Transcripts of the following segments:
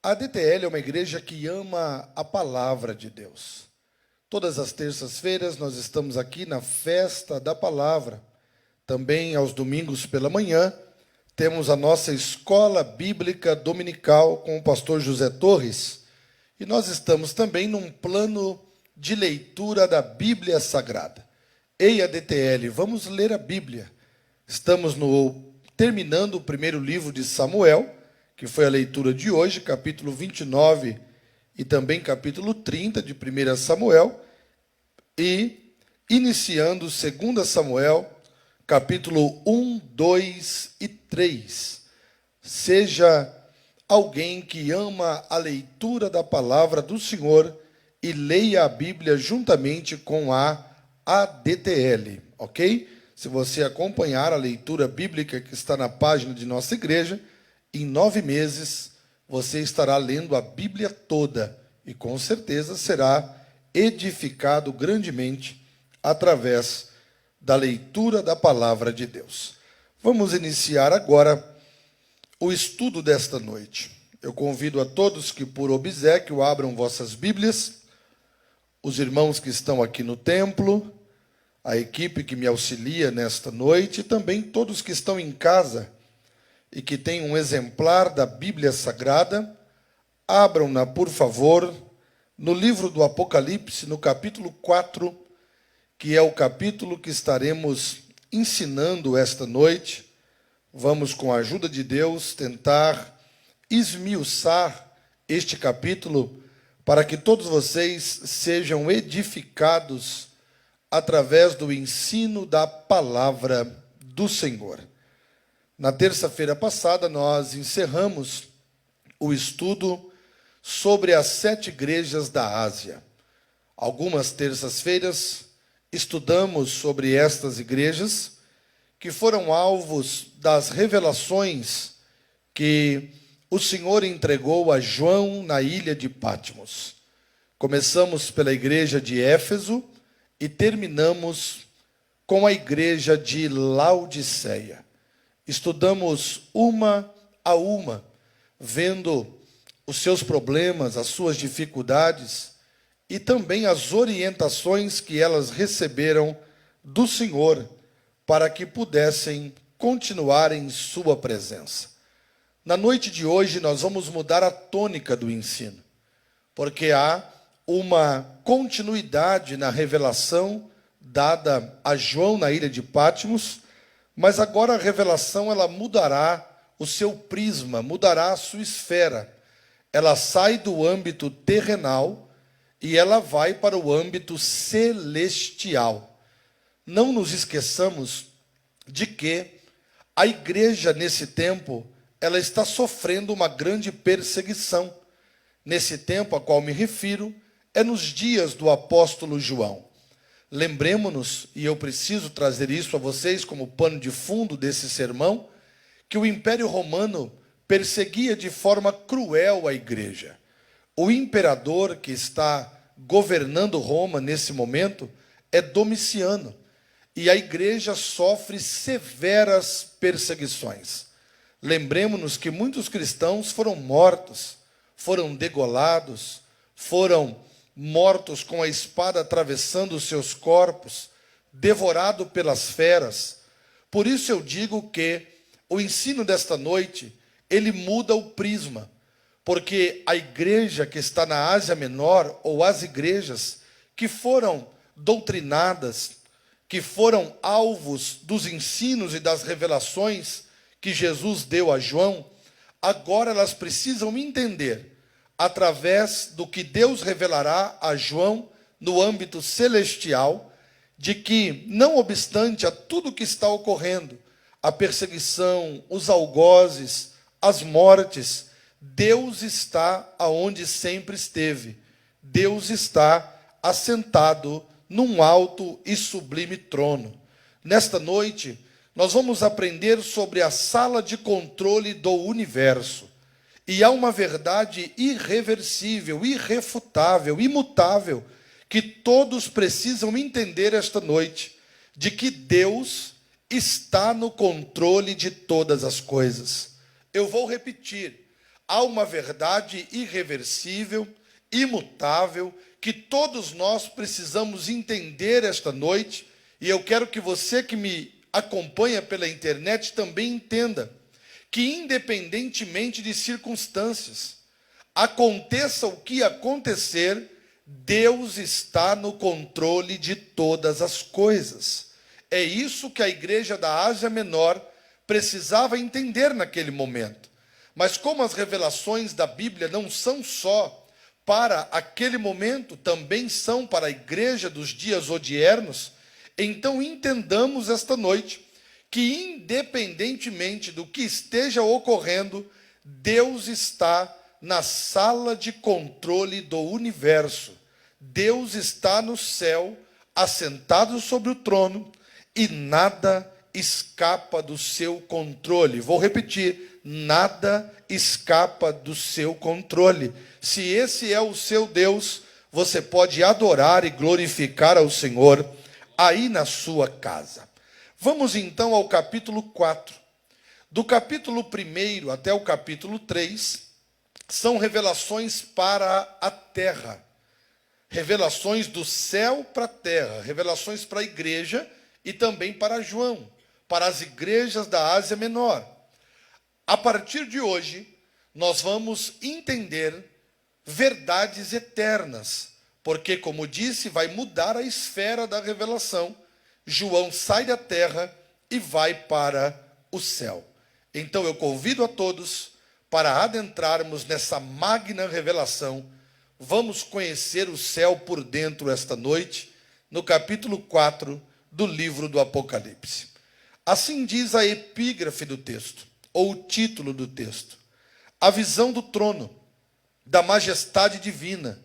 A DTL é uma igreja que ama a palavra de Deus. Todas as terças-feiras nós estamos aqui na festa da palavra. Também aos domingos pela manhã temos a nossa escola bíblica dominical com o pastor José Torres. E nós estamos também num plano de leitura da Bíblia Sagrada. Ei, a DTL, vamos ler a Bíblia. Estamos terminando o primeiro livro de Samuel, que foi a leitura de hoje, capítulo 29 e também capítulo 30 de 1 Samuel, e iniciando 2 Samuel, capítulo 1, 2 e 3. Seja alguém que ama a leitura da palavra do Senhor e leia a Bíblia juntamente com a ADTL, ok? Se você acompanhar a leitura bíblica que está na página de nossa igreja, em 9 meses você estará lendo a Bíblia toda e com certeza será edificado grandemente através da leitura da palavra de Deus. Vamos iniciar agora o estudo desta noite. Eu convido a todos que por obséquio abram vossas Bíblias, os irmãos que estão aqui no templo, a equipe que me auxilia nesta noite e também todos que estão em casa e que têm um exemplar da Bíblia Sagrada, abram-na, por favor, no livro do Apocalipse, no capítulo 4, que é o capítulo que estaremos ensinando esta noite. Vamos, com a ajuda de Deus, tentar esmiuçar este capítulo para que todos vocês sejam edificados através do ensino da palavra do Senhor. Na terça-feira passada, nós encerramos o estudo sobre as 7 igrejas da Ásia. Algumas terças-feiras estudamos sobre estas igrejas que foram alvos das revelações que o Senhor entregou a João na ilha de Patmos. Começamos pela igreja de Éfeso e terminamos com a igreja de Laodiceia. Estudamos uma a uma, vendo os seus problemas, as suas dificuldades e também as orientações que elas receberam do Senhor para que pudessem continuar em sua presença. Na noite de hoje nós vamos mudar a tônica do ensino, porque há uma continuidade na revelação dada a João na ilha de Patmos, mas agora a revelação ela mudará o seu prisma, mudará a sua esfera. Ela sai do âmbito terrenal e ela vai para o âmbito celestial. Não nos esqueçamos de que a igreja nesse tempo, ela está sofrendo uma grande perseguição. Nesse tempo a qual me refiro, é nos dias do apóstolo João. Lembremos-nos, e eu preciso trazer isso a vocês como pano de fundo desse sermão, que o Império Romano perseguia de forma cruel a igreja. O imperador que está governando Roma nesse momento é Domiciano, e a igreja sofre severas perseguições. Lembremos-nos que muitos cristãos foram mortos, foram degolados, foram mortos com a espada atravessando os seus corpos, devorado pelas feras. Por isso eu digo que o ensino desta noite, ele muda o prisma, porque a igreja que está na Ásia Menor, ou as igrejas que foram doutrinadas, que foram alvos dos ensinos e das revelações que Jesus deu a João, agora elas precisam entender, através do que Deus revelará a João no âmbito celestial, de que, não obstante a tudo que está ocorrendo, a perseguição, os algozes, as mortes, Deus está aonde sempre esteve. Deus está assentado num alto e sublime trono. Nesta noite, nós vamos aprender sobre a sala de controle do universo. E há uma verdade irreversível, irrefutável, imutável, que todos precisam entender esta noite, de que Deus está no controle de todas as coisas. Eu vou repetir. há uma verdade irreversível, imutável, que todos nós precisamos entender esta noite, e eu quero que você que me acompanha pela internet também entenda que, independentemente de circunstâncias, aconteça o que acontecer, Deus está no controle de todas as coisas. É isso que a igreja da Ásia Menor precisava entender naquele momento. Mas como as revelações da Bíblia não são só para aquele momento, também são para a igreja dos dias odiernos, então entendamos esta noite que, independentemente do que esteja ocorrendo, Deus está na sala de controle do universo. Deus está no céu, assentado sobre o trono, e nada escapa do seu controle. Vou repetir, nada escapa do seu controle. Se esse é o seu Deus, você pode adorar e glorificar ao Senhor aí na sua casa. Vamos então ao capítulo 4. Do capítulo 1 até o capítulo 3, são revelações para a terra. Revelações do céu para a terra, revelações para a igreja e também para João, para as igrejas da Ásia Menor. A partir de hoje, nós vamos entender verdades eternas, porque, como disse, vai mudar a esfera da revelação. João sai da terra e vai para o céu. Então eu convido a todos para adentrarmos nessa magna revelação. Vamos conhecer o céu por dentro esta noite, no capítulo 4 do livro do Apocalipse. Assim diz a epígrafe do texto, ou o título do texto: a visão do trono, da majestade divina,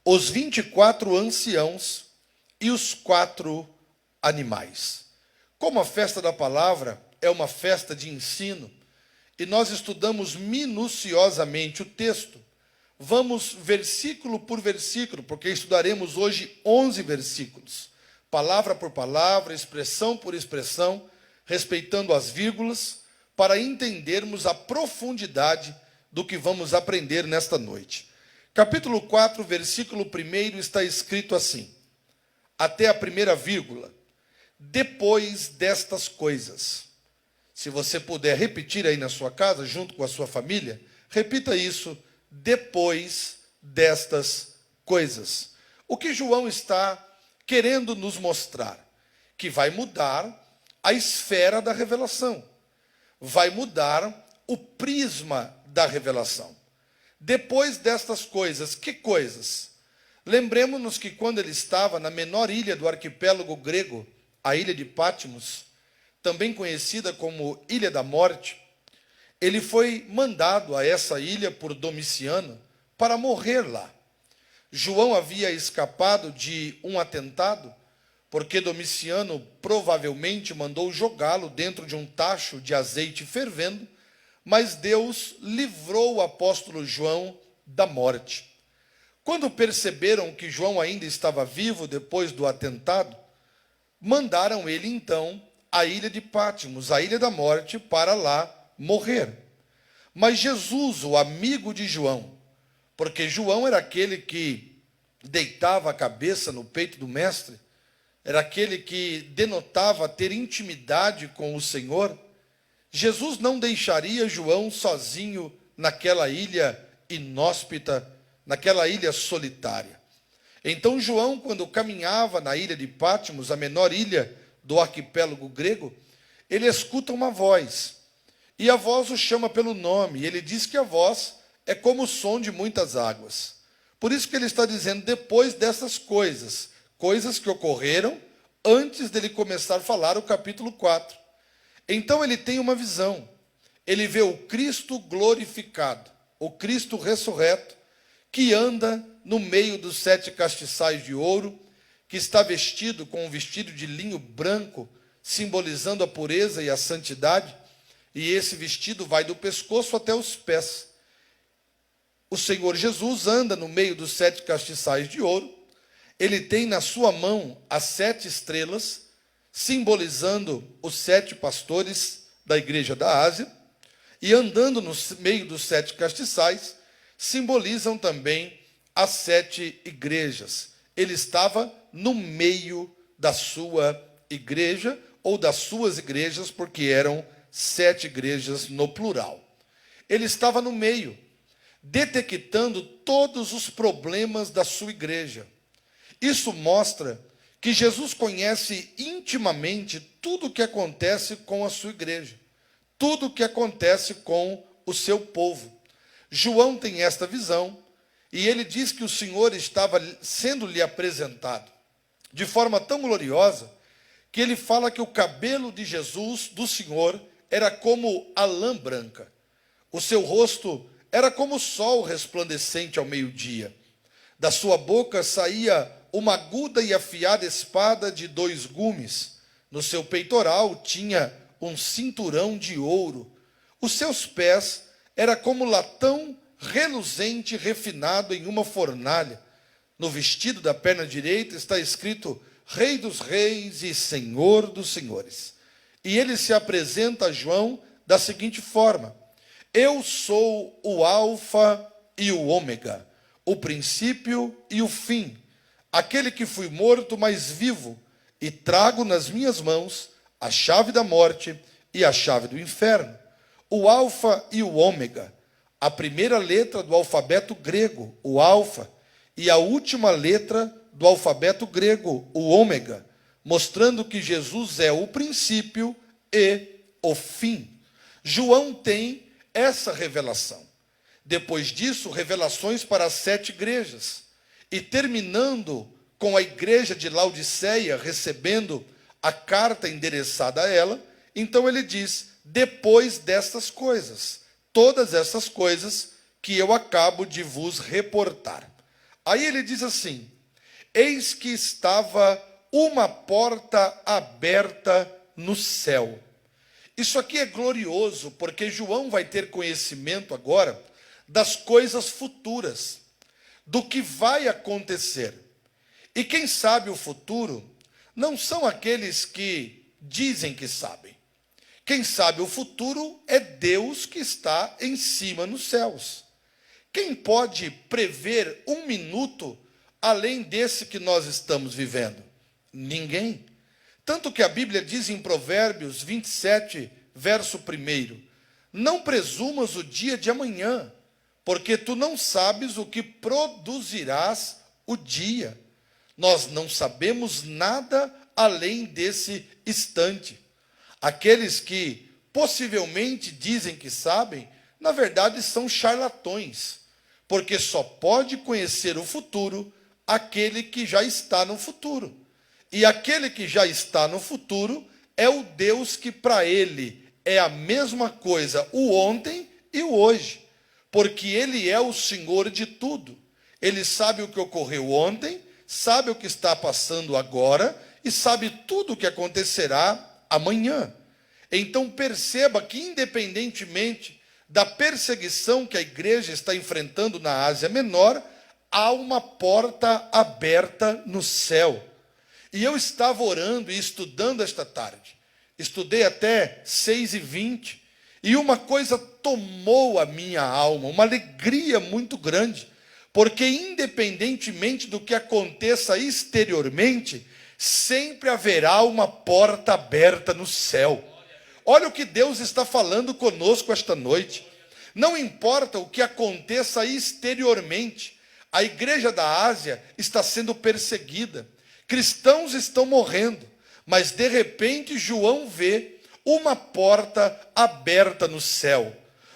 os 24 anciãos e os 4 animais. Como a festa da palavra é uma festa de ensino, e nós estudamos minuciosamente o texto, vamos versículo por versículo, porque estudaremos hoje 11 versículos, palavra por palavra, expressão por expressão, respeitando as vírgulas, para entendermos a profundidade do que vamos aprender nesta noite. Capítulo 4, versículo 1 está escrito assim, até a primeira vírgula: depois destas coisas. Se você puder repetir aí na sua casa, junto com a sua família, repita isso: depois destas coisas. O que João está querendo nos mostrar? Que vai mudar a esfera da revelação, vai mudar o prisma da revelação. Depois destas coisas, que coisas? Lembremos-nos que quando ele estava na menor ilha do arquipélago grego, a ilha de Patmos, também conhecida como Ilha da Morte, ele foi mandado a essa ilha por Domiciano para morrer lá. João havia escapado de um atentado, porque Domiciano provavelmente mandou jogá-lo dentro de um tacho de azeite fervendo, mas Deus livrou o apóstolo João da morte. Quando perceberam que João ainda estava vivo depois do atentado, mandaram ele então à ilha de Patmos, a ilha da morte, para lá morrer. Mas Jesus, o amigo de João, porque João era aquele que deitava a cabeça no peito do mestre, era aquele que denotava ter intimidade com o Senhor, Jesus não deixaria João sozinho naquela ilha inóspita, naquela ilha solitária. Então João, quando caminhava na ilha de Patmos, a menor ilha do arquipélago grego, ele escuta uma voz, e a voz o chama pelo nome, e ele diz que a voz é como o som de muitas águas. Por isso que ele está dizendo, depois dessas coisas, coisas que ocorreram antes dele começar a falar o capítulo 4. Então ele tem uma visão, ele vê o Cristo glorificado, o Cristo ressurreto, que anda no meio dos 7 castiçais de ouro, que está vestido com um vestido de linho branco, simbolizando a pureza e a santidade, e esse vestido vai do pescoço até os pés. O Senhor Jesus anda no meio dos 7 castiçais de ouro, ele tem na sua mão as 7 estrelas, simbolizando os 7 pastores da igreja da Ásia, e andando no meio dos 7 castiçais, simbolizam também as 7 igrejas. Ele estava no meio da sua igreja, ou das suas igrejas, porque eram 7 igrejas no plural. Ele estava no meio, detectando todos os problemas da sua igreja. Isso mostra que Jesus conhece intimamente tudo o que acontece com a sua igreja, tudo o que acontece com o seu povo. João tem esta visão, e ele diz que o Senhor estava sendo-lhe apresentado de forma tão gloriosa, que ele fala que o cabelo de Jesus, do Senhor, era como a lã branca. O seu rosto era como o sol resplandecente ao meio-dia. Da sua boca saía uma aguda e afiada espada de 2 gumes. No seu peitoral tinha um cinturão de ouro. Os seus pés eram como latão reluzente refinado em uma fornalha. No vestido da perna direita está escrito Rei dos Reis e Senhor dos Senhores. E ele se apresenta a João da seguinte forma: eu sou o Alfa e o Ômega, o princípio e o fim, aquele que fui morto, mas vivo, e trago nas minhas mãos a chave da morte e a chave do inferno. O Alfa e o Ômega, a primeira letra do alfabeto grego, o Alfa, e a última letra do alfabeto grego, o Ômega, mostrando que Jesus é o princípio e o fim. João tem essa revelação. Depois disso, revelações para as 7 igrejas. E terminando com a igreja de Laodiceia recebendo a carta endereçada a ela, então ele diz: depois destas coisas, todas essas coisas que eu acabo de vos reportar. Aí ele diz assim: eis que estava uma porta aberta no céu. Isso aqui é glorioso, porque João vai ter conhecimento agora das coisas futuras, do que vai acontecer. E quem sabe o futuro não são aqueles que dizem que sabem. Quem sabe o futuro é Deus que está em cima nos céus. Quem pode prever um minuto além desse que nós estamos vivendo? Ninguém. Tanto que a Bíblia diz em Provérbios 27, verso 1, não presumas o dia de amanhã, porque tu não sabes o que produzirás o dia. Nós não sabemos nada além desse instante. Aqueles que possivelmente dizem que sabem, na verdade são charlatões, porque só pode conhecer o futuro aquele que já está no futuro. E aquele que já está no futuro é o Deus que para ele é a mesma coisa o ontem e o hoje, porque ele é o Senhor de tudo. Ele sabe o que ocorreu ontem, sabe o que está passando agora e sabe tudo o que acontecerá amanhã. Então perceba que, independentemente da perseguição que a igreja está enfrentando na Ásia Menor, há uma porta aberta no céu. E eu estava orando e estudando esta tarde. Estudei até 6h20. E uma coisa tomou a minha alma, uma alegria muito grande. Porque independentemente do que aconteça exteriormente, sempre haverá uma porta aberta no céu. Olha o que Deus está falando conosco esta noite. Não importa o que aconteça exteriormente. A igreja da Ásia está sendo perseguida. Cristãos estão morrendo, mas de repente João vê uma porta aberta no céu.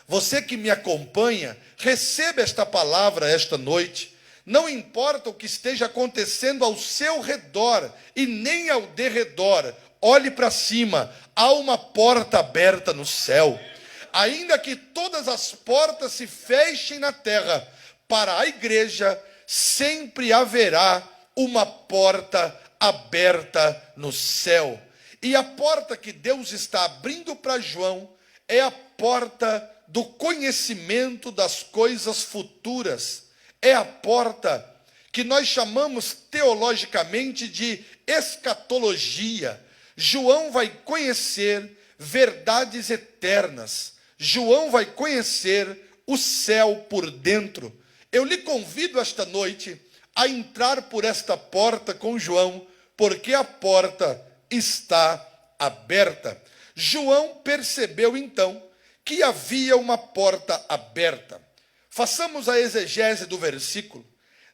Você que me acompanha, receba esta palavra esta noite. Não importa o que esteja acontecendo ao seu redor e nem ao derredor, olhe para cima, há uma porta aberta no céu. Ainda que todas as portas se fechem na terra, para a igreja sempre haverá uma porta aberta no céu. E a porta que Deus está abrindo para João é a porta do conhecimento das coisas futuras. É a porta que nós chamamos teologicamente de escatologia. João vai conhecer verdades eternas. João vai conhecer o céu por dentro. Eu lhe convido esta noite a entrar por esta porta com João, porque a porta está aberta. João percebeu então que havia uma porta aberta. Façamos a exegese do versículo.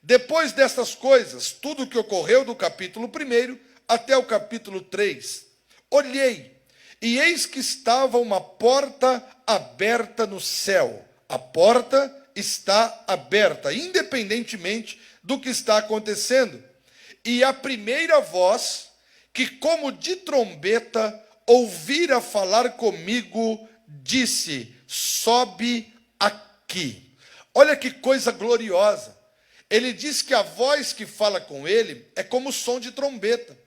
Depois destas coisas, tudo o que ocorreu do capítulo 1 até o capítulo 3, olhei, e eis que estava uma porta aberta no céu. A porta está aberta, independentemente do que está acontecendo. E a primeira voz, que como de trombeta ouvira falar comigo, disse: sobe aqui. Olha que coisa gloriosa. Ele diz que a voz que fala com ele é como som de trombeta.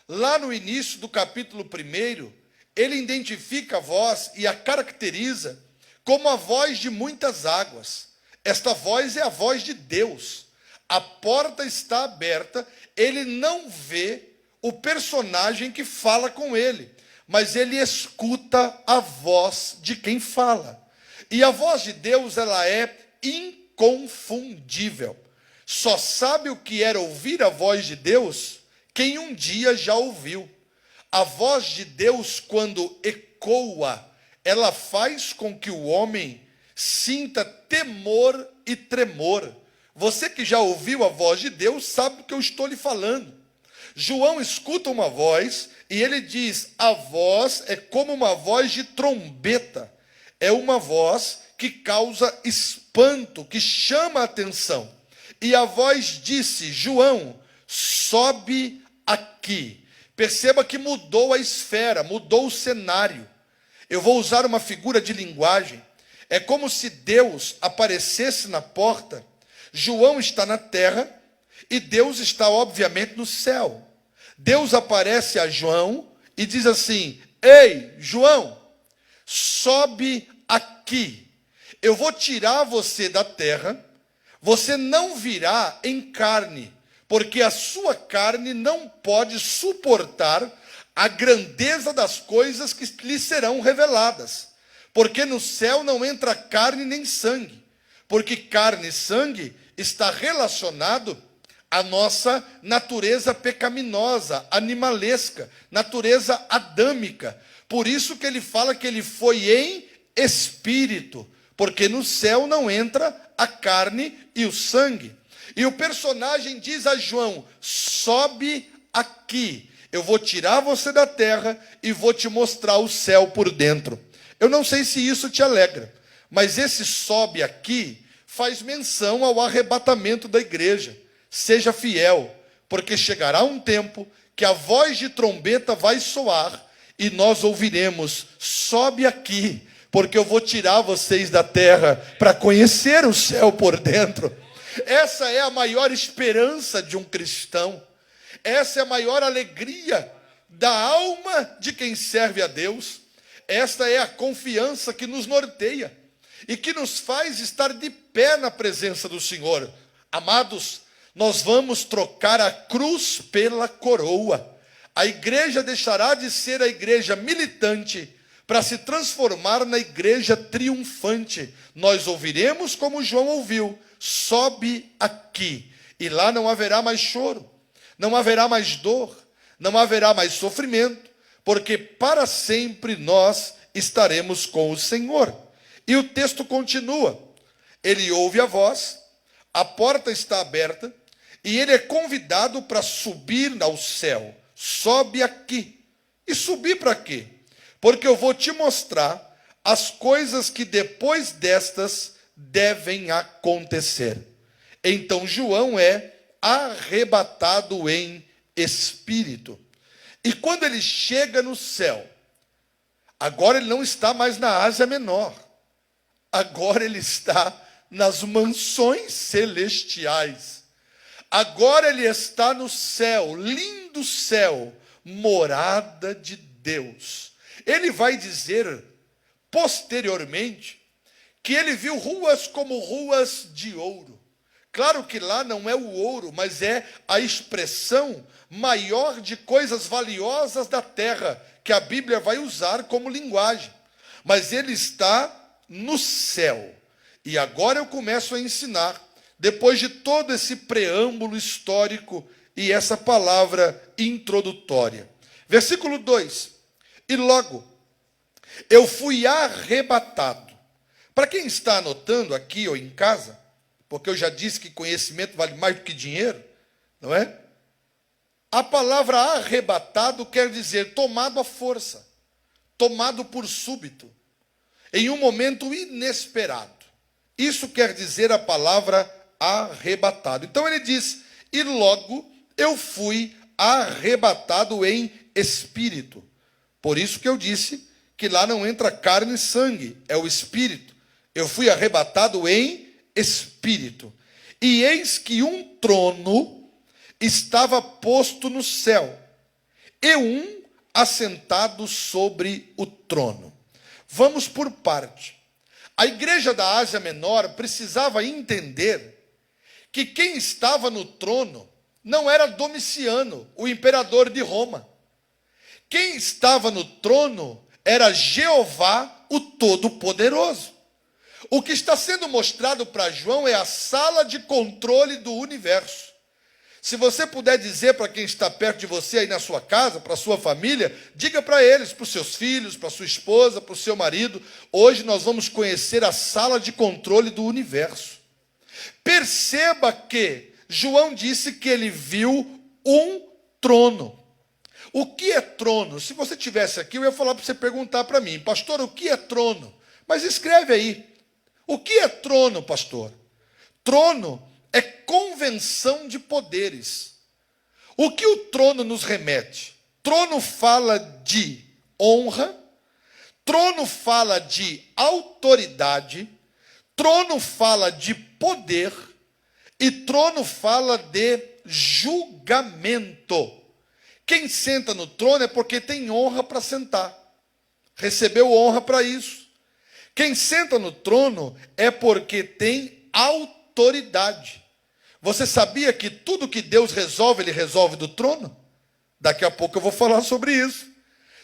Lá no início do capítulo 1, ele identifica a voz e a caracteriza como a voz de muitas águas. Esta voz é a voz de Deus. A porta está aberta, ele não vê o personagem que fala com ele, mas ele escuta a voz de quem fala. E a voz de Deus, ela é inconfundível. Só sabe o que era ouvir a voz de Deus quem um dia já ouviu. A voz de Deus, quando ecoa, ela faz com que o homem sinta temor e tremor. Você que já ouviu a voz de Deus sabe o que eu estou lhe falando. João escuta uma voz e ele diz: a voz é como uma voz de trombeta. É uma voz que causa espanto, que chama a atenção. E a voz disse: João, sobe aqui. Perceba que mudou a esfera, mudou o cenário. Eu vou usar uma figura de linguagem. É como se Deus aparecesse na porta. João está na terra e Deus está, obviamente, no céu. Deus aparece a João e diz assim: ei, João, sobe aqui. Eu vou tirar você da terra. Você não virá em carne, porque a sua carne não pode suportar a grandeza das coisas que lhe serão reveladas. Porque no céu não entra carne nem sangue, porque carne e sangue está relacionado à nossa natureza pecaminosa, animalesca, natureza adâmica. Por isso que ele fala que ele foi em espírito, porque no céu não entra a carne e o sangue. E o personagem diz a João: sobe aqui, eu vou tirar você da terra e vou te mostrar o céu por dentro. Eu não sei se isso te alegra, mas esse sobe aqui faz menção ao arrebatamento da igreja. Seja fiel, porque chegará um tempo que a voz de trombeta vai soar e nós ouviremos: sobe aqui, porque eu vou tirar vocês da terra para conhecer o céu por dentro. Essa é a maior esperança de um cristão. Essa é a maior alegria da alma de quem serve a Deus. Esta é a confiança que nos norteia e que nos faz estar de pé na presença do Senhor. Amados, nós vamos trocar a cruz pela coroa. A igreja deixará de ser a igreja militante para se transformar na igreja triunfante. Nós ouviremos como João ouviu: sobe aqui. E lá não haverá mais choro, não haverá mais dor, não haverá mais sofrimento, porque para sempre nós estaremos com o Senhor. E o texto continua. Ele ouve a voz, a porta está aberta, e ele é convidado para subir ao céu. Sobe aqui. E subir para quê? Porque eu vou te mostrar as coisas que depois destas devem acontecer. Então João é arrebatado em espírito. E quando ele chega no céu, agora ele não está mais na Ásia Menor. Agora ele está nas mansões celestiais. Agora ele está no céu, lindo céu, morada de Deus. Ele vai dizer posteriormente que ele viu ruas como ruas de ouro. Claro que lá não é o ouro, mas é a expressão maior de coisas valiosas da terra, que a Bíblia vai usar como linguagem. mas ele está no céu. E agora eu começo a ensinar, depois de todo esse preâmbulo histórico e essa palavra introdutória. Versículo 2. E logo eu fui arrebatado. Para quem está anotando aqui ou em casa, porque eu já disse que conhecimento vale mais do que dinheiro, não é? A palavra arrebatado quer dizer tomado à força, tomado por súbito, em um momento inesperado. Isso quer dizer a palavra arrebatado. Então ele diz, e logo eu fui arrebatado em espírito. Por isso que eu disse que lá não entra carne e sangue, é o espírito. Eu fui arrebatado em espírito. E eis que um trono estava posto no céu, e um assentado sobre o trono. Vamos por parte. A igreja da Ásia Menor precisava entender que quem estava no trono não era Domiciano, o imperador de Roma. Quem estava no trono era Jeová, o Todo-Poderoso. O que está sendo mostrado para João é a sala de controle do universo. Se você puder dizer para quem está perto de você aí na sua casa, para a sua família, diga para eles, para os seus filhos, para a sua esposa, para o seu marido, hoje nós vamos conhecer a sala de controle do universo. Perceba que João disse que ele viu um trono. O que é trono? Se você estivesse aqui, eu ia falar para você perguntar para mim, pastor, o que é trono? Mas escreve aí. O que é trono, pastor? Trono é convenção de poderes. O que o trono nos remete? Trono fala de honra, trono fala de autoridade, trono fala de poder e trono fala de julgamento. Quem senta no trono é porque tem honra para sentar, recebeu honra para isso. Quem senta no trono é porque tem autoridade. Você sabia que tudo que Deus resolve, Ele resolve do trono? Daqui a pouco eu vou falar sobre isso.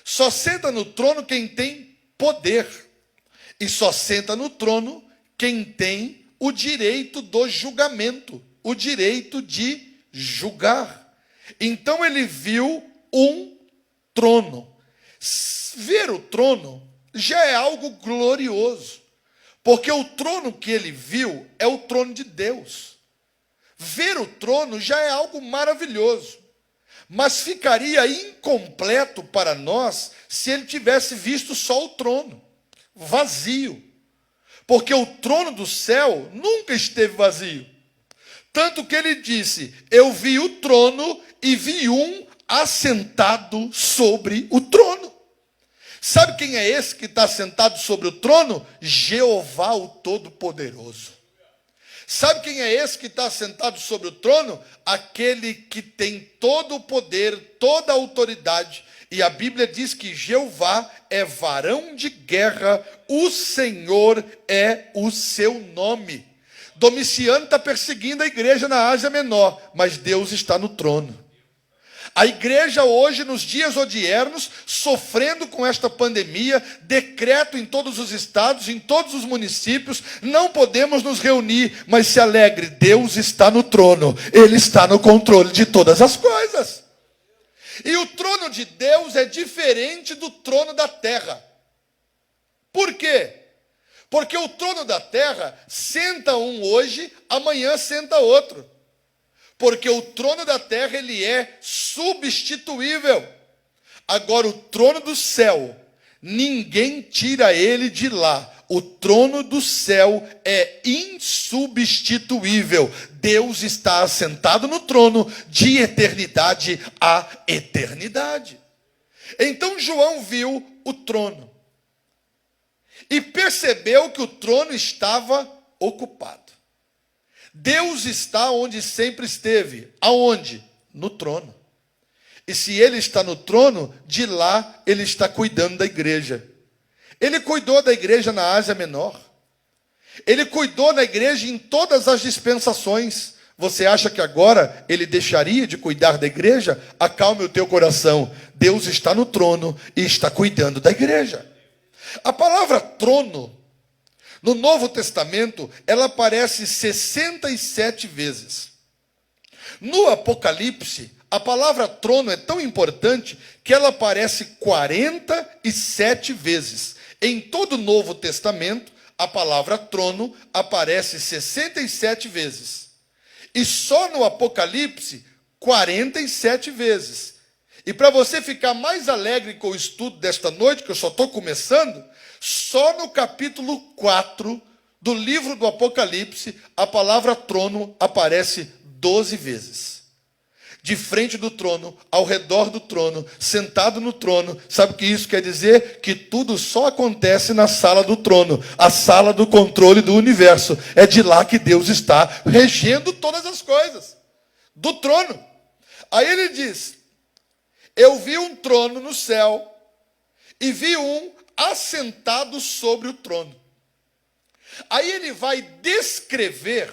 Só senta no trono quem tem poder. E só senta no trono quem tem o direito do julgamento, o direito de julgar. Então ele viu um trono. Ver o trono já é algo glorioso, porque o trono que ele viu é o trono de Deus. Ver o trono já é algo maravilhoso, mas ficaria incompleto para nós se ele tivesse visto só o trono, vazio. Porque o trono do céu nunca esteve vazio. Tanto que ele disse, eu vi o trono e vi um assentado sobre o trono. Sabe quem é esse que está sentado sobre o trono? Jeová, o Todo-Poderoso. Sabe quem é esse que está sentado sobre o trono? Aquele que tem todo o poder, toda a autoridade. E a Bíblia diz que Jeová é varão de guerra, o Senhor é o seu nome. Domiciano está perseguindo a igreja na Ásia Menor, mas Deus está no trono. A igreja hoje, nos dias odiernos, sofrendo com esta pandemia, decreto em todos os estados, em todos os municípios, não podemos nos reunir, mas se alegre, Deus está no trono, Ele está no controle de todas as coisas. E o trono de Deus é diferente do trono da terra. Por quê? Porque o trono da terra senta um hoje, amanhã senta outro. Porque o trono da terra, ele é substituível. Agora, o trono do céu, ninguém tira ele de lá. O trono do céu é insubstituível. Deus está assentado no trono de eternidade a eternidade. Então, João viu o trono e percebeu que o trono estava ocupado. Deus está onde sempre esteve. Aonde? No trono. E se Ele está no trono, de lá Ele está cuidando da igreja. Ele cuidou da igreja na Ásia Menor. Ele cuidou da igreja em todas as dispensações. Você acha que agora Ele deixaria de cuidar da igreja? Acalme o teu coração. Deus está no trono e está cuidando da igreja. A palavra trono, no Novo Testamento, ela aparece 67 vezes. No Apocalipse, a palavra trono é tão importante que ela aparece 47 vezes. Em todo o Novo Testamento, a palavra trono aparece 67 vezes. E só no Apocalipse, 47 vezes. E para você ficar mais alegre com o estudo desta noite, que eu só estou começando, só no capítulo 4 do livro do Apocalipse, a palavra trono aparece 12 vezes. De frente do trono, ao redor do trono, sentado no trono. Sabe o que isso quer dizer? Que tudo só acontece na sala do trono, a sala do controle do universo. É de lá que Deus está regendo todas as coisas, do trono. Aí ele diz: eu vi um trono no céu e vi um assentado sobre o trono. Aí ele vai descrever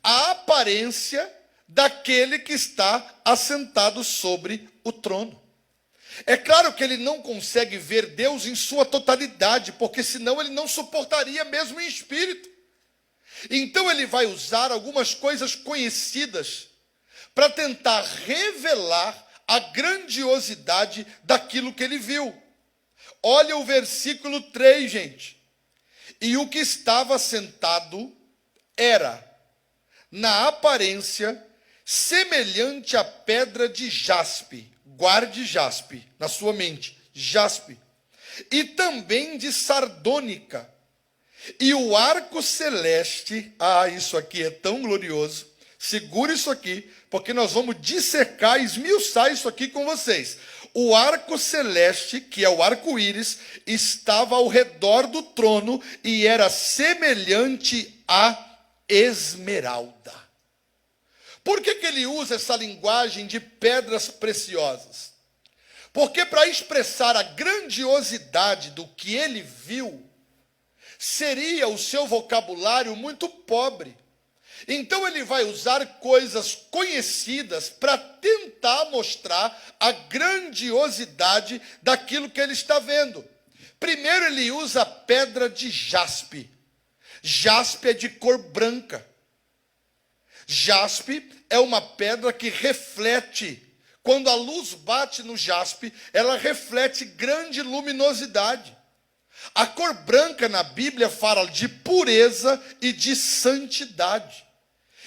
a aparência daquele que está assentado sobre o trono. É claro que ele não consegue ver Deus em sua totalidade, porque senão ele não suportaria mesmo em espírito. Então ele vai usar algumas coisas conhecidas para tentar revelar a grandiosidade daquilo que ele viu. Olha o versículo 3, gente. E o que estava sentado era, na aparência, semelhante à pedra de jaspe. Guarde jaspe na sua mente. Jaspe. E também de sardônica. E o arco celeste, isso aqui é tão glorioso. Segura isso aqui, porque nós vamos dissecar, esmiuçar isso aqui com vocês. O arco celeste, que é o arco-íris, estava ao redor do trono e era semelhante a esmeralda. Por que ele usa essa linguagem de pedras preciosas? Porque para expressar a grandiosidade do que ele viu, seria o seu vocabulário muito pobre. Então ele vai usar coisas conhecidas para tentar mostrar a grandiosidade daquilo que ele está vendo. Primeiro ele usa a pedra de jaspe. Jaspe é de cor branca. Jaspe é uma pedra que reflete. Quando a luz bate no jaspe, ela reflete grande luminosidade. A cor branca na Bíblia fala de pureza e de santidade.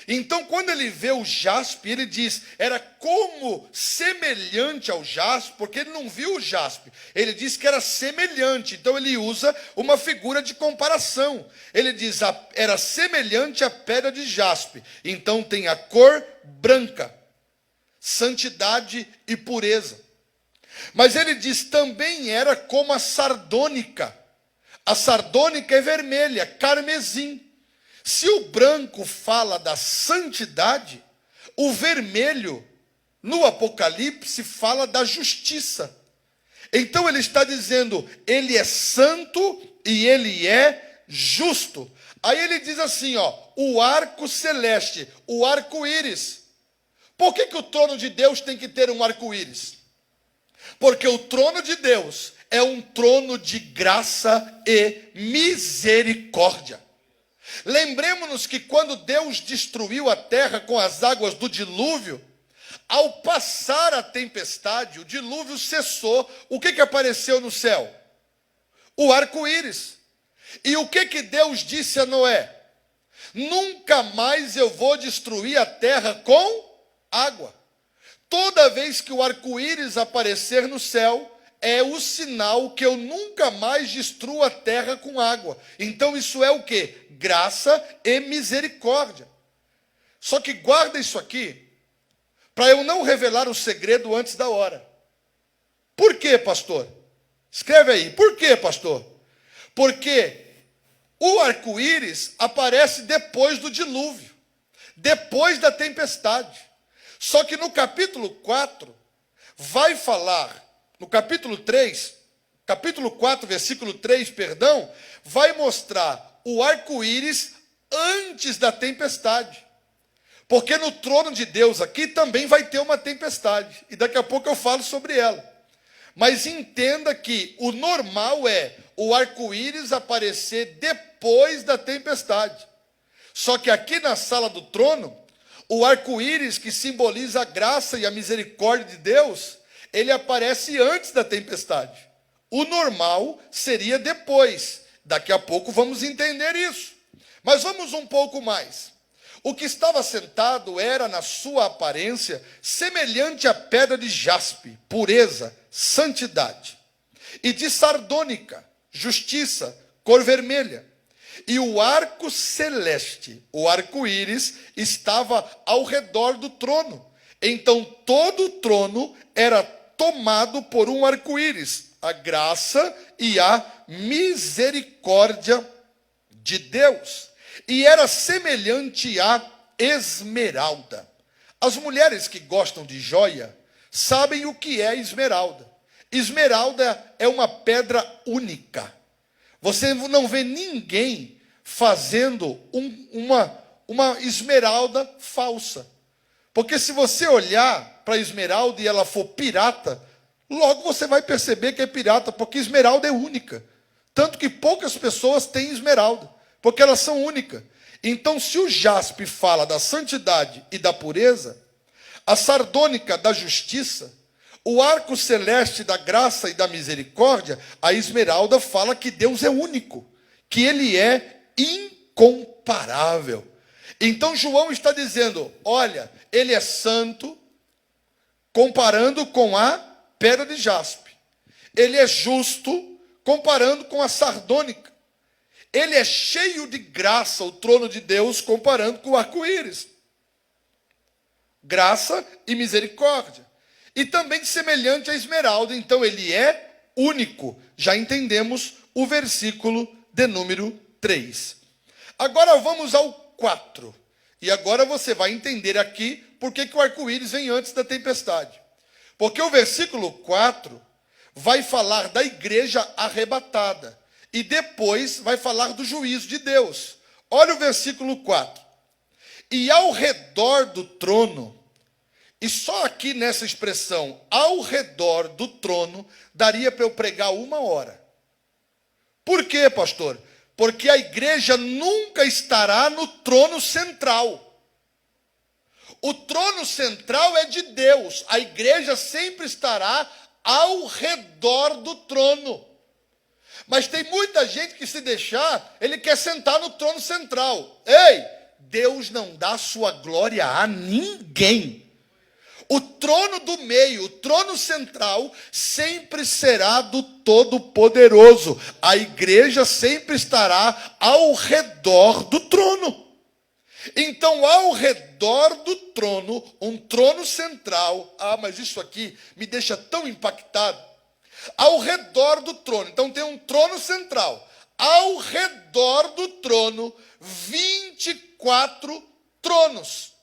Então, quando ele vê o jaspe, ele diz, era como semelhante ao jaspe, porque ele não viu o jaspe. Ele diz que era semelhante, então ele usa uma figura de comparação. Ele diz, era semelhante à pedra de jaspe. Então tem a cor branca, santidade e pureza. Mas ele diz, também era como a sardônica. A sardônica é vermelha, carmesim. Se o branco fala da santidade, o vermelho, no Apocalipse, fala da justiça. Então ele está dizendo, ele é santo e ele é justo. Aí ele diz assim, o arco celeste, o arco-íris. Por que o trono de Deus tem que ter um arco-íris? Porque o trono de Deus é um trono de graça e misericórdia. Lembremos-nos que quando Deus destruiu a terra com as águas do dilúvio, ao passar a tempestade, o dilúvio cessou. O que apareceu no céu? O arco-íris. E o que Deus disse a Noé? Nunca mais eu vou destruir a terra com água. Toda vez que o arco-íris aparecer no céu, é o sinal que eu nunca mais destruo a terra com água. Então isso é o quê? Graça e misericórdia. Só que guarda isso aqui, para eu não revelar o segredo antes da hora. Por quê, pastor? Escreve aí, por quê, pastor? Porque o arco-íris aparece depois do dilúvio, depois da tempestade. Só que no capítulo 4, vai falar, no capítulo 4, versículo 3, vai mostrar o arco-íris antes da tempestade. Porque no trono de Deus aqui também vai ter uma tempestade. E daqui a pouco eu falo sobre ela. Mas entenda que o normal é o arco-íris aparecer depois da tempestade. Só que aqui na sala do trono, o arco-íris, que simboliza a graça e a misericórdia de Deus, ele aparece antes da tempestade. O normal seria depois. Daqui a pouco vamos entender isso. Mas vamos um pouco mais. O que estava sentado era, na sua aparência, semelhante à pedra de jaspe, pureza, santidade. E de sardônica, justiça, cor vermelha. E o arco celeste, o arco-íris, estava ao redor do trono. Então todo o trono era tomado por um arco-íris, a graça e a misericórdia de Deus. E era semelhante à esmeralda. As mulheres que gostam de joia sabem o que é esmeralda. Esmeralda é uma pedra única. Você não vê ninguém fazendo uma esmeralda falsa. Porque se você olhar para a esmeralda e ela for pirata, logo você vai perceber que é pirata, porque esmeralda é única. Tanto que poucas pessoas têm esmeralda, porque elas são únicas. Então, se o jaspe fala da santidade e da pureza, a sardônica da justiça, o arco celeste da graça e da misericórdia, a esmeralda fala que Deus é único, que Ele é incomparável. Então João está dizendo, olha, Ele é santo, comparando com a pedra de jaspe. Ele é justo, comparando com a sardônica. Ele é cheio de graça, o trono de Deus, comparando com o arco-íris. Graça e misericórdia. E também semelhante à esmeralda, então ele é único. Já entendemos o versículo de número 3. Agora vamos ao 4. E agora você vai entender aqui por que o arco-íris vem antes da tempestade. Porque o versículo 4 vai falar da igreja arrebatada. E depois vai falar do juízo de Deus. Olha o versículo 4. E ao redor do trono, e só aqui nessa expressão, ao redor do trono, daria para eu pregar 1 hora. Por quê, pastor? Porque a igreja nunca estará no trono central. O trono central é de Deus. A igreja sempre estará ao redor do trono. Mas tem muita gente que, se deixar, ele quer sentar no trono central. Ei, Deus não dá sua glória a ninguém. O trono do meio, o trono central, sempre será do Todo-Poderoso. A igreja sempre estará ao redor do trono. Então, ao redor do trono, um trono central. Ah, mas isso aqui me deixa tão impactado. Ao redor do trono. Então, tem um trono central. Ao redor do trono, 24 tronos.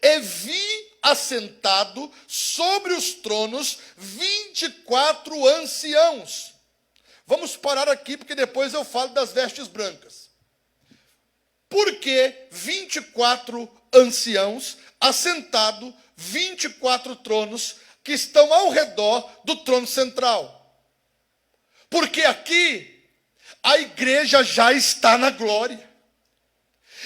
E vi assentado sobre os tronos 24 anciãos. Vamos parar aqui, porque depois eu falo das vestes brancas. Por que 24 anciãos assentados, 24 tronos, que estão ao redor do trono central? Porque aqui a igreja já está na glória.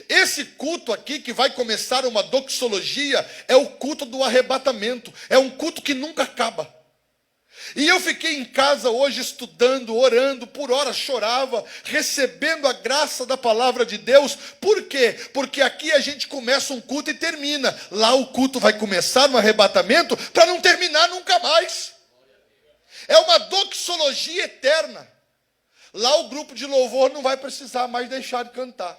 Esse culto aqui, que vai começar uma doxologia, é o culto do arrebatamento. É um culto que nunca acaba. E eu fiquei em casa hoje estudando, orando, por horas chorava, recebendo a graça da palavra de Deus. Por quê? Porque aqui a gente começa um culto e termina. Lá o culto vai começar no arrebatamento para não terminar nunca mais. É uma doxologia eterna. Lá o grupo de louvor não vai precisar mais deixar de cantar.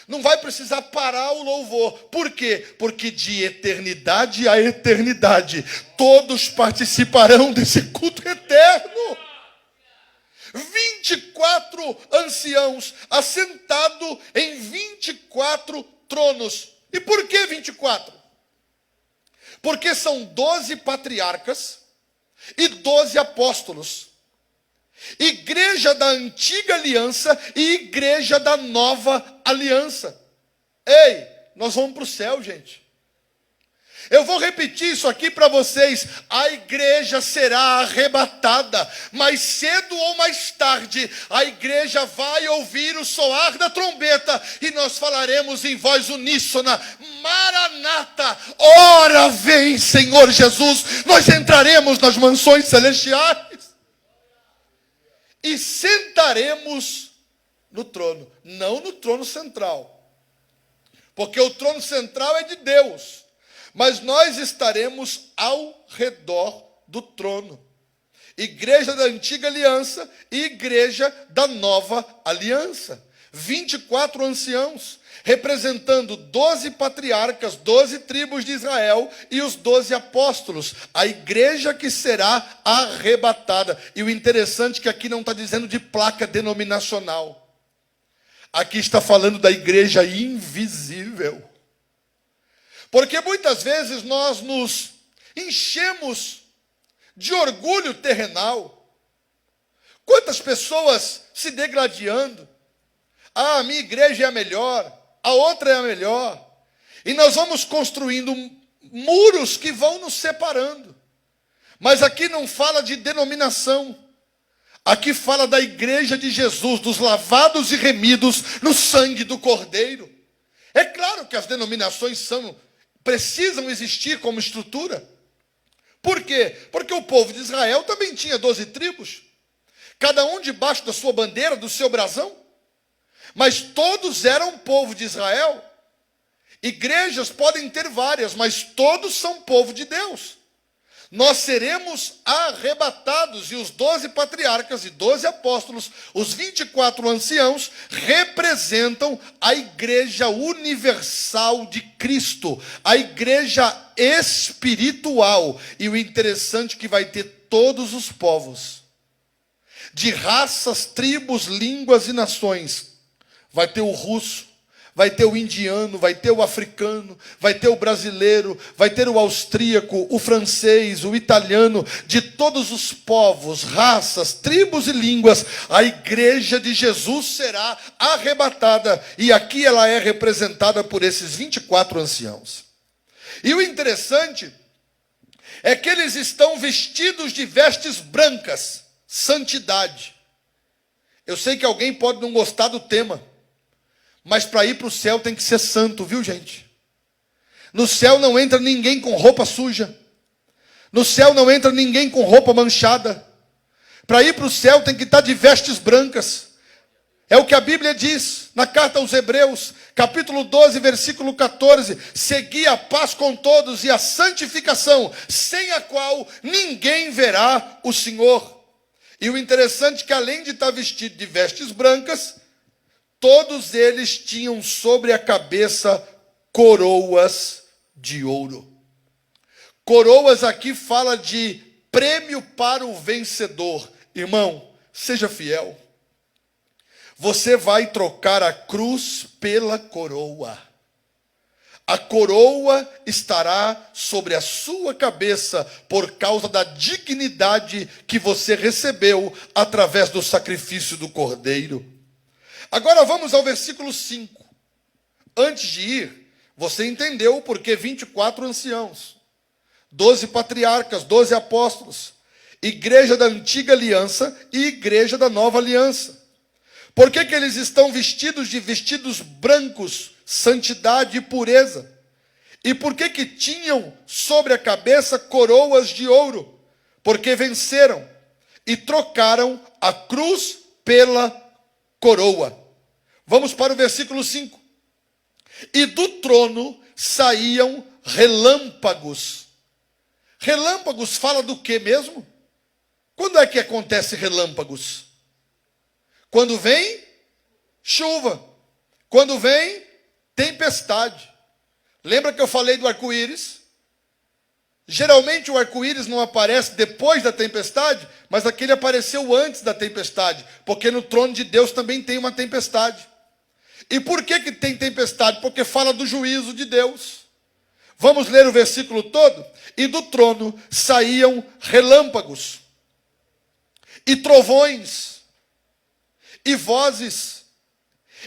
Não vai precisar parar o louvor. Por quê? Porque de eternidade a eternidade, todos participarão desse culto eterno. 24 anciãos assentados em 24 tronos. E por que 24? Porque são 12 patriarcas e 12 apóstolos. Igreja da antiga aliança e igreja da nova aliança. Ei, nós vamos para o céu, gente. Eu vou repetir isso aqui para vocês. A igreja será arrebatada. Mais cedo ou mais tarde, a igreja vai ouvir o soar da trombeta. E nós falaremos em voz uníssona: Maranata, ora vem, Senhor Jesus. Nós entraremos nas mansões celestiais. E sentaremos no trono. Não no trono central. Porque o trono central é de Deus. Mas nós estaremos ao redor do trono. Igreja da antiga aliança e igreja da nova aliança. 24 anciãos, representando 12 patriarcas, 12 tribos de Israel e os 12 apóstolos. A igreja que será arrebatada. E o interessante é que aqui não está dizendo de placa denominacional. Aqui está falando da igreja invisível. Porque muitas vezes nós nos enchemos de orgulho terrenal. Quantas pessoas se degladiando. Ah, a minha igreja é a melhor, a outra é a melhor. E nós vamos construindo muros que vão nos separando. Mas aqui não fala de denominação. Aqui fala da igreja de Jesus, dos lavados e remidos no sangue do Cordeiro. É claro que as denominações precisam existir como estrutura. Por quê? Porque o povo de Israel também tinha 12 tribos. Cada um debaixo da sua bandeira, do seu brasão. Mas todos eram povo de Israel. Igrejas podem ter várias, mas todos são povo de Deus. Nós seremos arrebatados, e os 12 patriarcas e 12 apóstolos, os 24 anciãos, representam a igreja universal de Cristo, a igreja espiritual. E o interessante é que vai ter todos os povos, de raças, tribos, línguas e nações. Vai ter o russo, vai ter o indiano, vai ter o africano, vai ter o brasileiro, vai ter o austríaco, o francês, o italiano, de todos os povos, raças, tribos e línguas. A igreja de Jesus será arrebatada, e aqui ela é representada por esses 24 anciãos. E o interessante é que eles estão vestidos de vestes brancas, santidade. Eu sei que alguém pode não gostar do tema, mas para ir para o céu tem que ser santo, viu, gente? No céu não entra ninguém com roupa suja. No céu não entra ninguém com roupa manchada. Para ir para o céu tem que estar de vestes brancas. É o que a Bíblia diz na carta aos Hebreus, capítulo 12, versículo 14. Segui a paz com todos e a santificação, sem a qual ninguém verá o Senhor. E o interessante é que, além de estar vestido de vestes brancas, todos eles tinham sobre a cabeça coroas de ouro. Coroas aqui fala de prêmio para o vencedor. Irmão, seja fiel. Você vai trocar a cruz pela coroa. A coroa estará sobre a sua cabeça por causa da dignidade que você recebeu através do sacrifício do Cordeiro. Agora vamos ao versículo 5. Antes de ir, você entendeu o porquê 24 anciãos, 12 patriarcas, 12 apóstolos, igreja da antiga aliança e igreja da nova aliança. Por que eles estão vestidos de vestidos brancos, santidade e pureza? E por que tinham sobre a cabeça coroas de ouro? Porque venceram e trocaram a cruz pela coroa. Vamos para o versículo 5. E do trono saíam relâmpagos. Relâmpagos fala do que mesmo? Quando é que acontece relâmpagos? Quando vem chuva. Quando vem tempestade. Lembra que eu falei do arco-íris? Geralmente o arco-íris não aparece depois da tempestade, mas aquele apareceu antes da tempestade, porque no trono de Deus também tem uma tempestade. E por que tem tempestade? Porque fala do juízo de Deus. Vamos ler o versículo todo? E do trono saíam relâmpagos, e trovões, e vozes,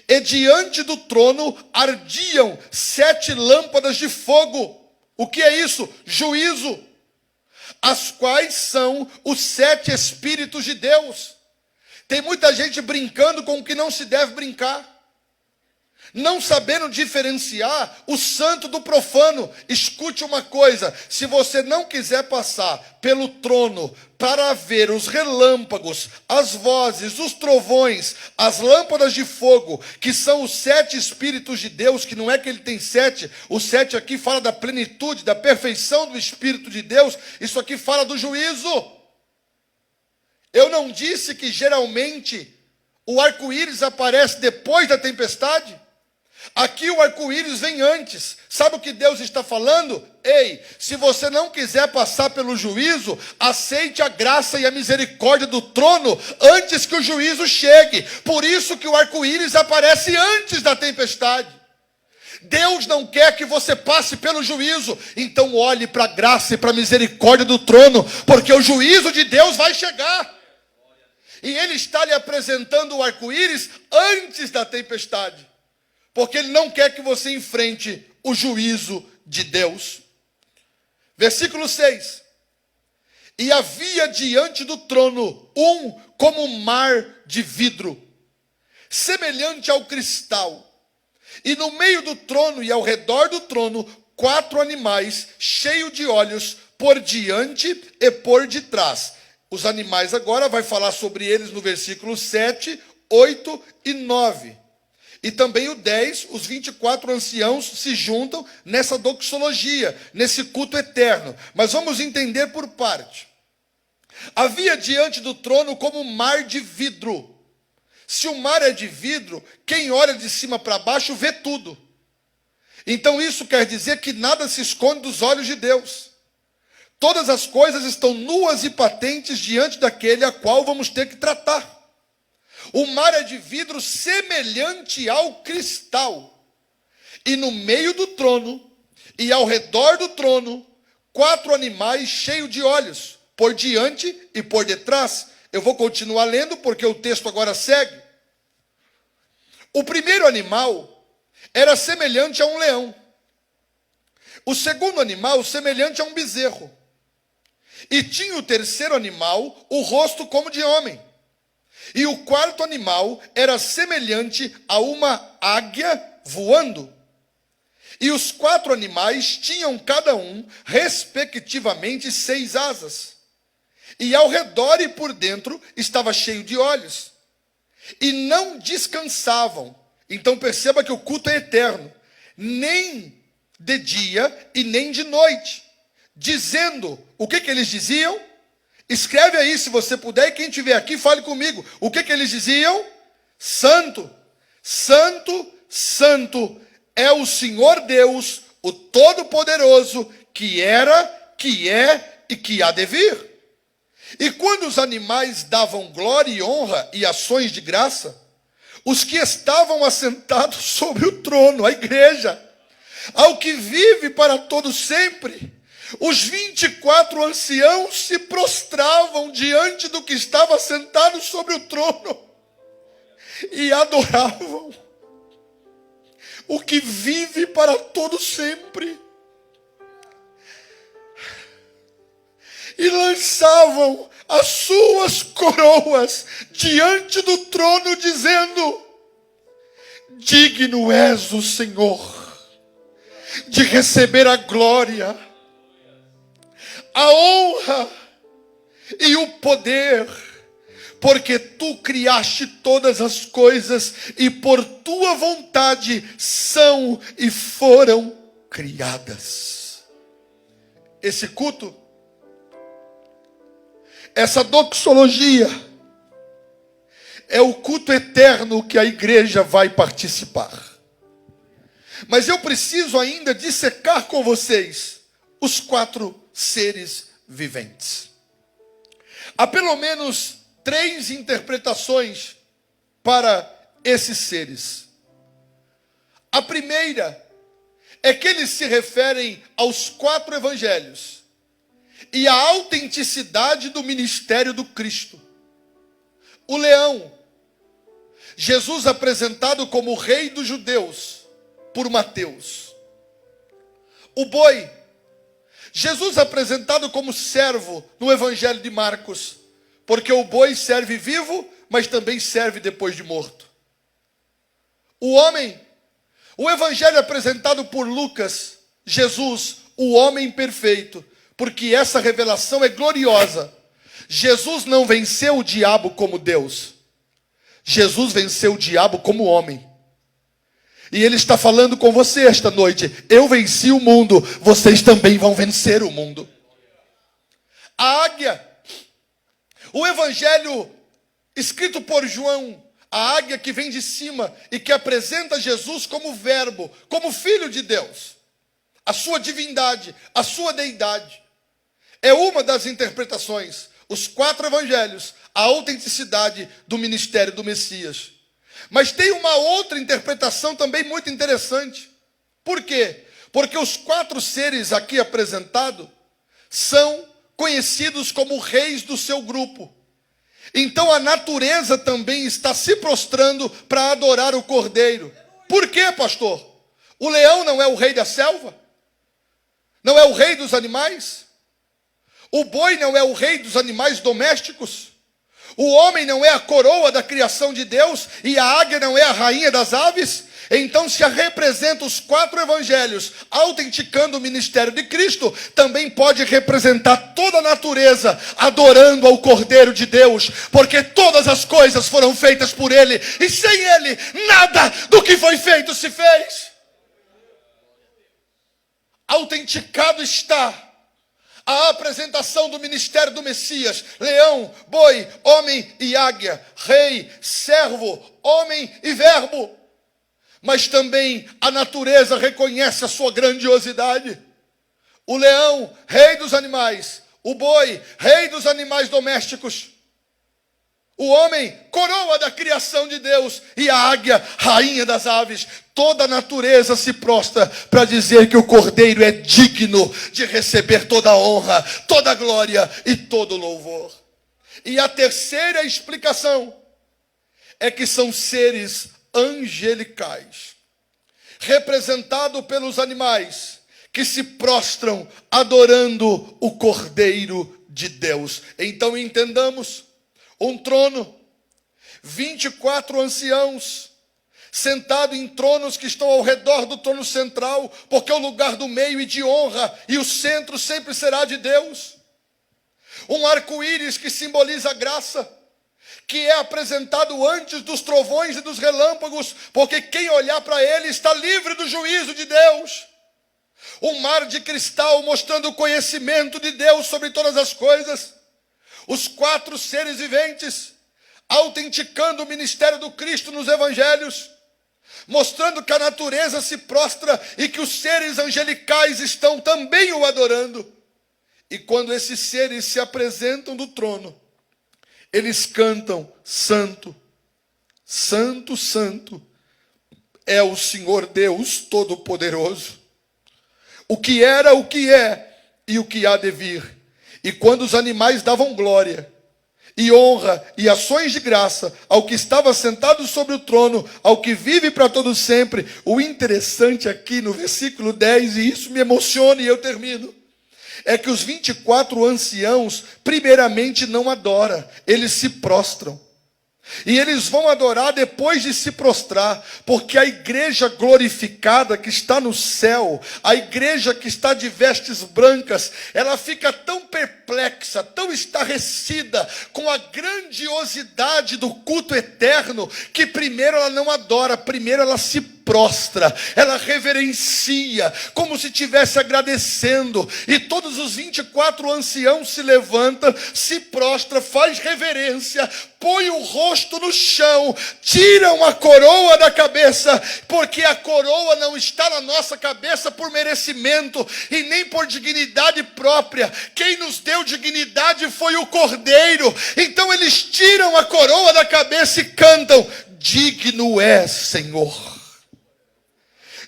e diante do trono ardiam 7 lâmpadas de fogo. O que é isso? Juízo. As quais são os 7 Espíritos de Deus. Tem muita gente brincando com o que não se deve brincar. Não sabendo diferenciar o santo do profano. Escute uma coisa: se você não quiser passar pelo trono para ver os relâmpagos, as vozes, os trovões, as lâmpadas de fogo, que são os 7 Espíritos de Deus, que não é que ele tem 7, o 7 aqui fala da plenitude, da perfeição do Espírito de Deus, isso aqui fala do juízo. Eu não disse que geralmente o arco-íris aparece depois da tempestade? Aqui o arco-íris vem antes. Sabe o que Deus está falando? Ei, se você não quiser passar pelo juízo, aceite a graça e a misericórdia do trono antes que o juízo chegue. Por isso que o arco-íris aparece antes da tempestade. Deus não quer que você passe pelo juízo. Então olhe para a graça e para a misericórdia do trono, porque o juízo de Deus vai chegar. E Ele está lhe apresentando o arco-íris antes da tempestade. Porque Ele não quer que você enfrente o juízo de Deus. Versículo 6. E havia diante do trono como um mar de vidro, semelhante ao cristal. E no meio do trono e ao redor do trono, 4 animais cheios de olhos, por diante e por detrás. Os animais agora vai falar sobre eles no versículo 7, 8 e 9. E também o 10, os 24 anciãos se juntam nessa doxologia, nesse culto eterno. Mas vamos entender por parte. Havia diante do trono como um mar de vidro. Se o mar é de vidro, quem olha de cima para baixo vê tudo. Então isso quer dizer que nada se esconde dos olhos de Deus. Todas as coisas estão nuas e patentes diante daquele a qual vamos ter que tratar. O mar é de vidro semelhante ao cristal. E no meio do trono, e ao redor do trono, 4 animais cheios de olhos, por diante e por detrás. Eu vou continuar lendo, porque o texto agora segue. O primeiro animal era semelhante a um leão. O segundo animal, semelhante a um bezerro. E tinha o terceiro animal, o rosto como de homem. E o quarto animal era semelhante a uma águia voando. E os 4 animais tinham cada um, respectivamente, 6 asas. E ao redor e por dentro estava cheio de olhos. E não descansavam. Então perceba que o culto é eterno. Nem de dia e nem de noite. Dizendo, o que eles diziam? Escreve aí se você puder, e quem estiver aqui fale comigo. O que eles diziam? Santo, santo, santo é o Senhor Deus, o Todo-Poderoso, que era, que é e que há de vir. E quando os animais davam glória e honra e ações de graça, os que estavam assentados sobre o trono, a igreja, ao que vive para todo sempre, os 24 anciãos se prostravam diante do que estava sentado sobre o trono e adoravam o que vive para todo sempre. E lançavam as suas coroas diante do trono, dizendo: digno és o Senhor de receber a glória, a honra e o poder, porque tu criaste todas as coisas e por tua vontade são e foram criadas. Esse culto, essa doxologia, é o culto eterno que a igreja vai participar. Mas eu preciso ainda dissecar com vocês os 4 seres viventes. Há pelo menos 3 interpretações para esses seres. A primeira é que eles se referem aos 4 evangelhos e à autenticidade do ministério do Cristo. O leão, Jesus apresentado como o rei dos judeus por Mateus. O boi, Jesus é apresentado como servo no Evangelho de Marcos, porque o boi serve vivo, mas também serve depois de morto. O Evangelho é apresentado por Lucas, Jesus, o homem perfeito, porque essa revelação é gloriosa. Jesus não venceu o diabo como Deus. Jesus venceu o diabo como homem. E Ele está falando com você esta noite. Eu venci o mundo, vocês também vão vencer o mundo. A águia, o Evangelho escrito por João, a águia que vem de cima e que apresenta Jesus como verbo, como filho de Deus. A sua divindade, a sua deidade. É uma das interpretações. Os 4 evangelhos, a autenticidade do ministério do Messias. Mas tem uma outra interpretação também muito interessante. Por quê? Porque os 4 seres aqui apresentados são conhecidos como reis do seu grupo. Então a natureza também está se prostrando para adorar o cordeiro. Por quê, pastor? O leão não é o rei da selva? Não é o rei dos animais? O boi não é o rei dos animais domésticos? O homem não é a coroa da criação de Deus? E a águia não é a rainha das aves? Então, se representa os 4 evangelhos, autenticando o ministério de Cristo, também pode representar toda a natureza, adorando ao Cordeiro de Deus, porque todas as coisas foram feitas por Ele, e sem Ele, nada do que foi feito se fez. Autenticado está a apresentação do ministério do Messias: leão, boi, homem e águia, rei, servo, homem e verbo. Mas também a natureza reconhece a sua grandiosidade. O leão, rei dos animais. O boi, rei dos animais domésticos. O homem, coroa da criação de Deus. E a águia, rainha das aves. Toda a natureza se prostra para dizer que o Cordeiro é digno de receber toda a honra, toda a glória e todo o louvor. E a terceira explicação é que são seres angelicais, representado pelos animais que se prostram adorando o Cordeiro de Deus. Então entendamos, um trono, 24 anciãos, sentados em tronos que estão ao redor do trono central, porque é o lugar do meio e de honra, e o centro sempre será de Deus. Um arco-íris que simboliza a graça, que é apresentado antes dos trovões e dos relâmpagos, porque quem olhar para ele está livre do juízo de Deus. Um mar de cristal mostrando o conhecimento de Deus sobre todas as coisas. Os 4 seres viventes, autenticando o ministério do Cristo nos evangelhos, mostrando que a natureza se prostra e que os seres angelicais estão também o adorando. E quando esses seres se apresentam do trono, eles cantam: Santo, Santo, Santo é o Senhor Deus Todo-Poderoso. O que era, o que é e o que há de vir. E quando os animais davam glória e honra e ações de graça ao que estava sentado sobre o trono, ao que vive para todo sempre. O interessante aqui no versículo 10, e isso me emociona e eu termino, é que os 24 anciãos, primeiramente, não adoram, eles se prostram. E eles vão adorar depois de se prostrar, porque a igreja glorificada que está no céu, a igreja que está de vestes brancas, ela fica tão perplexa, tão estarrecida com a grandiosidade do culto eterno, que primeiro ela não adora, primeiro ela se prostra, ela reverencia, como se estivesse agradecendo, e todos os 24 anciãos se levantam, se prostra, faz reverência, põe o rosto no chão, tiram a coroa da cabeça, porque a coroa não está na nossa cabeça por merecimento e nem por dignidade própria. Quem nos deu dignidade foi o Cordeiro. Então eles tiram a coroa da cabeça e cantam: digno és, Senhor,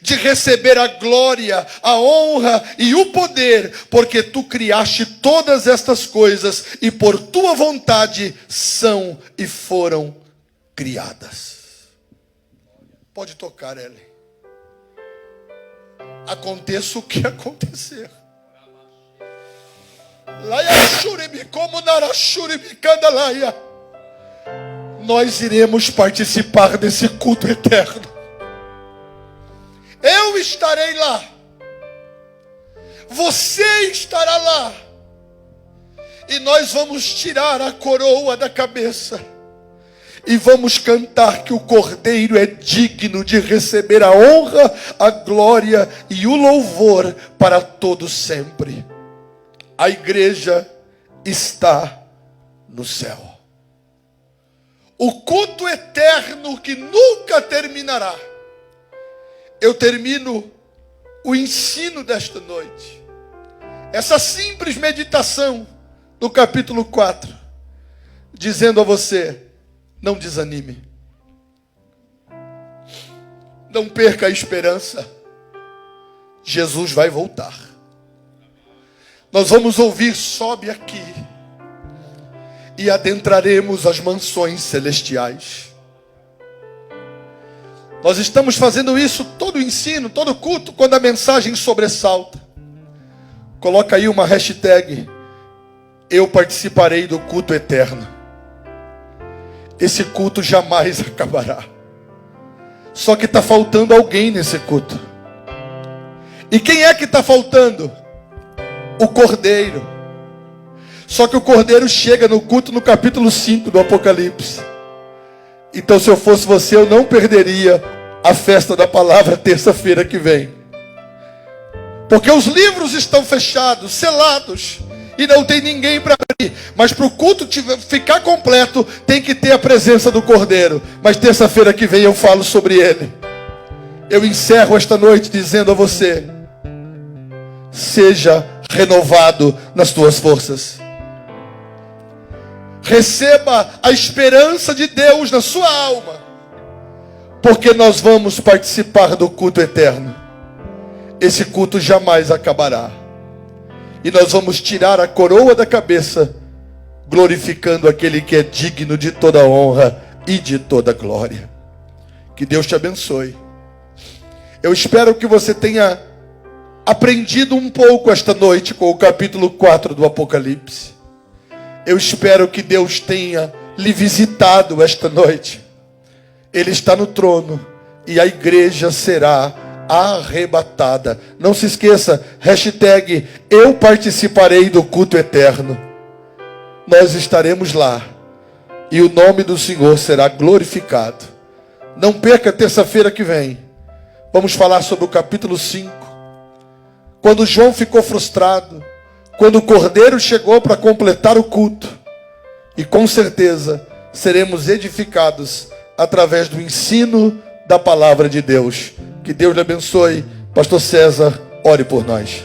de receber a glória, a honra e o poder, porque tu criaste todas estas coisas e por tua vontade são e foram criadas. Pode tocar, Ellen. Aconteça o que acontecer, Nós iremos participar desse culto eterno. Eu estarei lá. Você estará lá. E nós vamos tirar a coroa da cabeça. E vamos cantar que o Cordeiro é digno de receber a honra, a glória e o louvor para todo sempre. A igreja está no céu. O culto eterno que nunca terminará. Eu termino o ensino desta noite. Essa simples meditação do capítulo 4. Dizendo a você, não desanime. Não perca a esperança. Jesus vai voltar. Nós vamos ouvir, sobe aqui. E adentraremos as mansões celestiais. Nós estamos fazendo isso todo o ensino, todo culto, quando a mensagem sobressalta. Coloca aí uma hashtag, eu participarei do culto eterno. Esse culto jamais acabará. Só que está faltando alguém nesse culto. E quem é que está faltando? O Cordeiro. Só que o Cordeiro chega no culto no capítulo 5 do Apocalipse. Então, se eu fosse você, eu não perderia a festa da palavra terça-feira que vem. Porque os livros estão fechados, selados, e não tem ninguém para abrir. Mas para o culto ficar completo, tem que ter a presença do Cordeiro. Mas terça-feira que vem eu falo sobre ele. Eu encerro esta noite dizendo a você, seja renovado nas tuas forças. Receba a esperança de Deus na sua alma, porque nós vamos participar do culto eterno. Esse culto jamais acabará. E nós vamos tirar a coroa da cabeça, glorificando aquele que é digno de toda honra e de toda glória. Que Deus te abençoe. Eu espero que você tenha aprendido um pouco esta noite com o capítulo 4 do Apocalipse. Eu espero que Deus tenha lhe visitado esta noite. Ele está no trono e a igreja será arrebatada. Não se esqueça, hashtag eu participarei do culto eterno. Nós estaremos lá e o nome do Senhor será glorificado. Não perca terça-feira que vem. Vamos falar sobre o capítulo 5. Quando João ficou frustrado, quando o Cordeiro chegou para completar o culto. E com certeza seremos edificados através do ensino da palavra de Deus. Que Deus lhe abençoe. Pastor César, ore por nós.